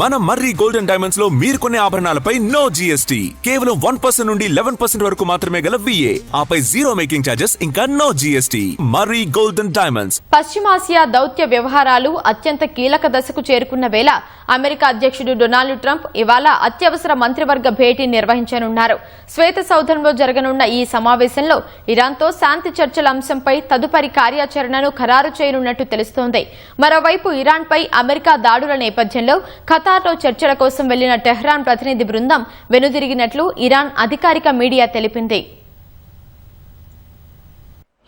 మన మర్రి golden diamonds లో మీరు కొనే ఆభరణాలపై నో జీఎస్టీ, కేవలం 1% నుండి 11% వరకు మాత్రమే గల VA, ఆపై జీరో మేకింగ్ ఛార్జెస్ ఇంకా నో జీఎస్టీ. మర్రి గోల్డెన్ డైమండ్స్. పశ్చిమాసియా దౌత్య వ్యవహారాలు అత్యంత కీలక దశకు చేరుకున్న వేళ అమెరికా అధ్యక్షుడు డొనాల్డ్ ట్రంప్ ఇవాళ అత్యవసర మంత్రివర్గ భేటీ నిర్వహించనున్నారు. శ్వేత సౌధంలో జరగనున్న ఈ సమావేశంలో ఇరాన్తో శాంతి చర్చల అంశంపై తదుపరి కార్యాచరణను ఖరారు చేయనున్నట్టు తెలుస్తోంది. మరోవైపు ఇరాన్పై అమెరికా దాడుల నేపథ్యంలో ఖతార్లో చర్చల కోసం వెళ్లిన టెహ్రాన్ ప్రతినిధి బృందం వెనుదిరిగినట్లు ఇరాన్ అధికారిక మీడియా తెలిపింది.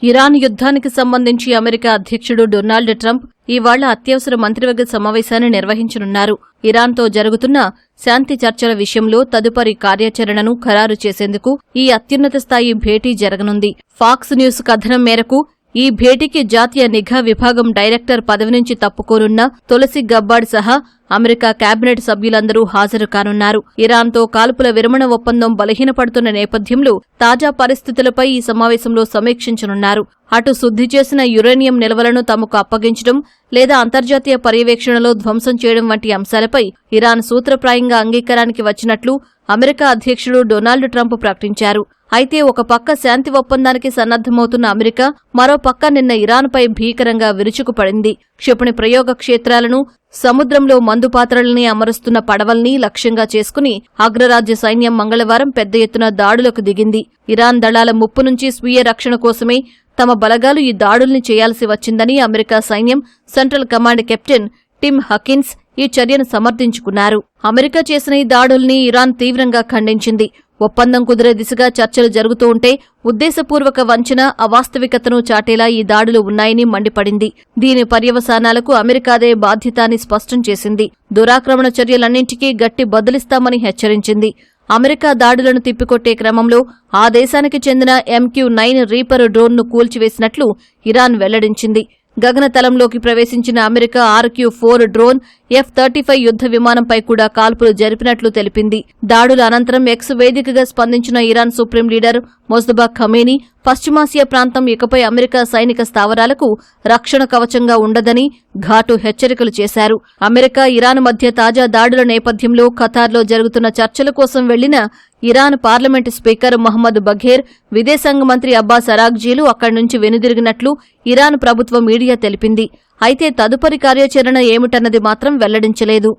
ఇరాన్ యుద్ధానికి సంబంధించి అమెరికా అధ్యక్షుడు డొనాల్డ్ ట్రంప్ ఇవాళ అత్యవసర మంత్రివర్గ సమావేశాన్ని నిర్వహించనున్నారు. ఇరాన్తో జరుగుతున్న శాంతి చర్చల విషయంలో తదుపరి కార్యాచరణను ఖరారు చేసేందుకు ఈ అత్యున్నత స్థాయి భేటీ జరగనుంది. ఫాక్స్ న్యూస్ కథనం మేరకు ఈ భేటీకి జాతీయ నిఘా విభాగం డైరెక్టర్ పదవి నుంచి తప్పుకోనున్న తులసి గబ్బార్డ్ సహా అమెరికా కేబినెట్ సభ్యులందరూ హాజరు కానున్నారు. ఇరాన్తో కాల్పుల విరమణ ఒప్పందం బలహీనపడుతున్న నేపథ్యంలో తాజా పరిస్థితులపై ఈ సమావేశంలో సమీక్షించనున్నారు. అటు శుద్ధి చేసిన యురేనియం నిల్వలను తమకు అప్పగించడం లేదా అంతర్జాతీయ పర్యవేక్షణలో ధ్వంసం చేయడం వంటి అంశాలపై ఇరాన్ సూత్రప్రాయంగా అంగీకారానికి వచ్చినట్లు అమెరికా అధ్యక్షుడు డొనాల్డ్ ట్రంప్ ప్రకటించారు. అయితే ఒక పక్క శాంతి ఒప్పందానికి సన్నద్దమవుతున్న అమెరికా మరో పక్క నిన్న ఇరాన్పై భీకరంగా విరుచుకుపడింది. క్షిపణి ప్రయోగ క్షేత్రాలను, సముద్రంలో మందుపాత్రల్ని అమరుస్తున్న పడవల్ని లక్ష్యంగా చేసుకుని అగ్రరాజ్య సైన్యం మంగళవారం పెద్ద ఎత్తున దాడులకు దిగింది. ఇరాన్ దళాల ముప్పు నుంచి స్వీయ రక్షణ కోసమే తమ బలగాలు ఈ దాడుల్ని చేయాల్సి వచ్చిందని అమెరికా సైన్యం Central Command captain Tim Hawkins ఈ చర్యను సమర్థించుకున్నారు. అమెరికా చేసిన ఈ దాడుల్ని ఇరాన్ తీవ్రంగా ఖండించింది. ఒప్పందం కుదిరే దిశగా చర్చలు జరుగుతూ ఉంటే ఉద్దేశపూర్వక వంచన, అవాస్తవికతను చాటేలా ఈ దాడులు ఉన్నాయని మండిపడింది. దీని పర్యవసానాలకు అమెరికాదే బాధ్యత అని స్పష్టం చేసింది. దురాక్రమణ చర్యలన్నింటికీ గట్టి బదులిస్తామని హెచ్చరించింది. అమెరికా దాడులను తిప్పికొట్టే క్రమంలో ఆ దేశానికి చెందిన MQ-9 రీపర్ డ్రోన్ను కూల్చివేసినట్లు ఇరాన్ వెల్లడించింది. గగనతలంలోకి ప్రవేశించిన అమెరికా RQ-4 డ్రోన్, F-35 యుద్ధ విమానంపై కూడా కాల్పులు జరిపినట్లు తెలిపింది. దాడుల అనంతరం ఎక్స్ వేదికగా స్పందించిన Iran supreme leader Mojtaba Khamenei పశ్చిమాసియా ప్రాంతం ఇకపై అమెరికా సైనిక స్థావరాలకు రక్షణ కవచంగా ఉండదని ఘాటు హెచ్చరికలు చేశారు. అమెరికా, ఇరాన్ మధ్య తాజా దాడుల నేపథ్యంలో ఖతార్లో జరుగుతున్న చర్చల కోసం వెళ్లిన ఇరాన్ పార్లమెంటు స్పీకర్ మొహమ్మద్ బఘేర్, విదేశాంగ మంత్రి అబ్బాస్ అరాగ్జీలు అక్కడి నుంచి వెనుదిరిగినట్లు ఇరాన్ ప్రభుత్వ మీడియా తెలిపింది. అయితే తదుపరి కార్యాచరణ ఏమిటన్నది మాత్రం వెల్లడించలేదు.